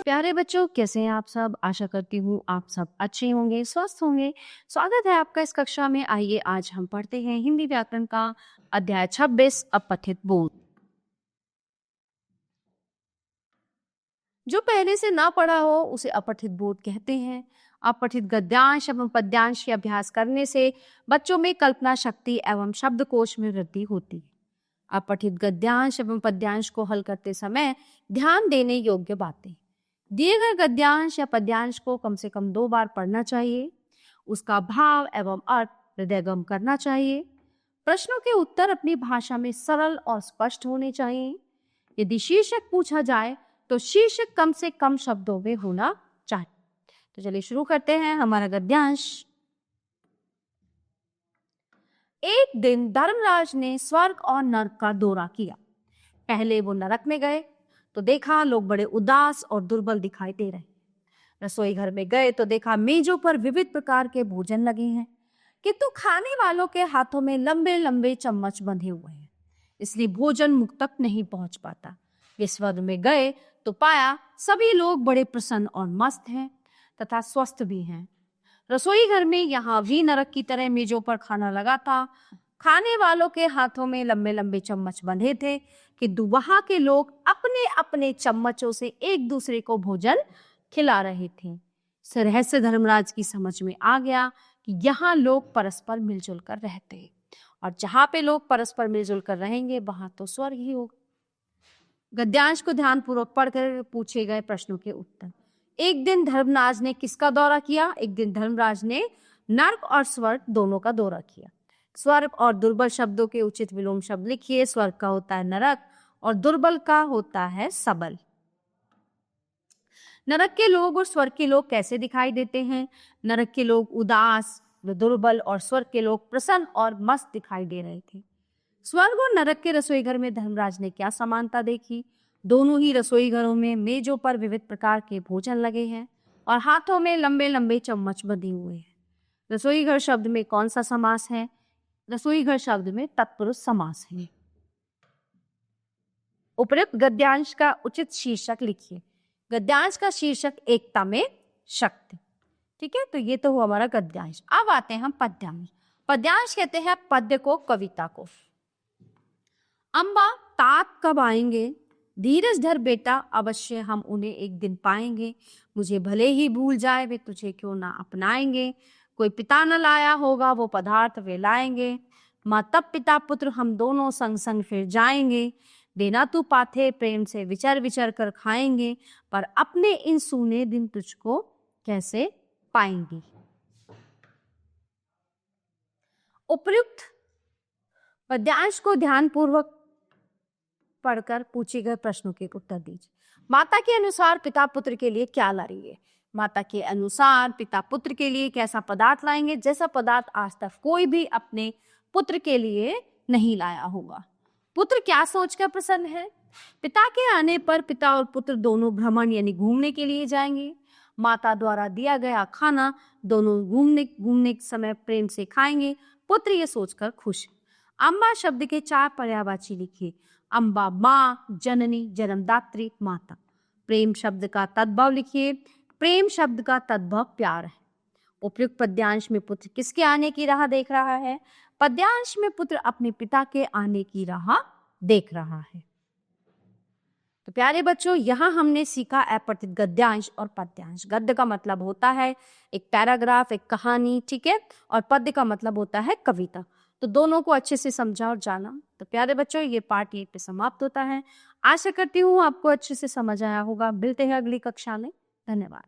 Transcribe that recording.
प्यारे बच्चों, कैसे हैं आप सब। आशा करती हूँ आप सब अच्छे होंगे, स्वस्थ होंगे। स्वागत है आपका इस कक्षा में। आइए आज हम पढ़ते हैं हिंदी व्याकरण का अध्याय 26 अपठित बोध। जो पहले से ना पढ़ा हो उसे अपठित बोध कहते हैं। अपठित गद्यांश एवं पद्यांश के अभ्यास करने से बच्चों में कल्पना शक्ति एवं शब्दकोश में वृद्धि होती है। अपठित गद्यांश एवं पद्यांश को हल करते समय ध्यान देने योग्य बातें। दिए गए गद्यांश या पद्यांश को कम से कम 2 बार पढ़ना चाहिए। उसका भाव एवं अर्थ हृदयगम करना चाहिए। प्रश्नों के उत्तर अपनी भाषा में सरल और स्पष्ट होने चाहिए। यदि शीर्षक पूछा जाए तो शीर्षक कम से कम शब्दों में होना चाहिए। तो चलिए शुरू करते हैं हमारा गद्यांश। एक दिन धर्मराज ने स्वर्ग और नरक का दौरा किया। पहले वो नरक में गए तो देखा लोग बड़े उदास और दुर्बल दिखाई दे रहे। रसोई घर में गए तो देखा मेजों पर विविध प्रकार के भोजन लगे हैं, किंतु खाने वालों के हाथों में लंबे लंबे चम्मच बंधे हुए हैं, इसलिए भोजन मुख तक नहीं पहुंच पाता। वे स्वर्ग में गए तो पाया सभी लोग बड़े प्रसन्न और मस्त हैं तथा स्वस्थ भी हैं। रसोई घर में यहाँ भी नरक की तरह मेजों पर खाना लगा था। खाने वालों के हाथों में लंबे लंबे चम्मच बंधे थे, किंतु वहां के लोग अपने अपने चम्मचों से एक दूसरे को भोजन खिला रहे थे। इस रहस्य धर्मराज की समझ में आ गया कि यहाँ लोग परस्पर मिलजुल कर रहते हैं, और जहां पे लोग परस्पर मिलजुल कर रहेंगे वहां तो स्वर्ग ही होगा। गद्यांश को ध्यानपूर्वक पढ़कर पूछे गए प्रश्नों के उत्तर। एक दिन धर्मराज ने किसका दौरा किया? एक दिन धर्मराज ने नरक और स्वर्ग दोनों का दौरा किया। स्वर्ग और दुर्बल शब्दों के उचित विलोम शब्द लिखिए। स्वर्ग का होता है नरक और दुर्बल का होता है सबल। नरक के लोग और स्वर्ग के लोग कैसे दिखाई देते हैं? नरक के लोग उदास, दुर्बल, और स्वर्ग के लोग प्रसन्न और मस्त दिखाई दे रहे थे। स्वर्ग और नरक के रसोई घर में धर्मराज ने क्या समानता देखी? दोनों ही रसोई घरों में मेजों पर विविध प्रकार के भोजन लगे हैं और हाथों में लंबे लंबे चम्मच बंधे हुए हैं। रसोई घर शब्द में कौन सा समास है? रसोई घर शब्द में तत्पुरुष समास है। उपयुक्त गद्यांश का उचित शीर्षक लिखिए। गद्यांश का शीर्षक एकता में शक्ति। ठीक है, तो ये तो हुआ हमारा गद्यांश। अब आते हैं हम पद्यांश। पद्यांश कहते हैं पद्य को, कविता को। अम्बा तात कब आएंगे? धीरज धर बेटा, अवश्य हम उन्हें एक दिन पाएंगे। मुझे भले ही भूल जाए वे तुझे क्यों ना अपनाएंगे। कोई पिता न लाया होगा वो पदार्थ वे लाएंगे। माँ तब पिता पुत्र हम दोनों संग संग फिर जाएंगे। देना तू पाथे प्रेम से विचर विचर कर खाएंगे। पर अपने इन सूने दिन तुझको कैसे पाएंगी। उपयुक्त पद्यांश को ध्यानपूर्वक पढ़कर पूछे गए प्रश्नों के उत्तर दीजिए। माता के अनुसार पिता पुत्र के लिए क्या ला रही है? माता के अनुसार पिता पुत्र के लिए कैसा पदार्थ लाएंगे जैसा पदार्थ आज तक कोई भी अपने पुत्र के लिए नहीं लाया होगा। पुत्र क्या सोचकर प्रसन्न है? पिता के आने पर पिता और पुत्र दोनों भ्रमण यानी घूमने के लिए जाएंगे। माता द्वारा दिया गया खाना दोनों घूमने के समय प्रेम से खाएंगे। पुत्र ये सोचकर खुश है। अम्बा शब्द के 4 पर्यायवाची लिखिए। अम्बा माँ, जननी, जन्मदात्री, माता। प्रेम शब्द का तद्भव लिखिए। प्रेम शब्द का तद्भव प्यार है। उपयुक्त पद्यांश में पुत्र किसके आने की राह देख रहा है? पद्यांश में पुत्र अपने पिता के आने की राह देख रहा है। तो प्यारे बच्चों, यहाँ हमने सीखा अपठित गद्यांश और पद्यांश। गद्य का मतलब होता है एक पैराग्राफ, एक कहानी, ठीक है, और पद्य का मतलब होता है कविता। तो दोनों को अच्छे से समझा और जाना। तो प्यारे बच्चों, ये पार्ट 1 पे समाप्त होता है। आशा करती हूँ आपको अच्छे से समझ आया होगा। मिलते हैं अगली कक्षा में। धन्यवाद।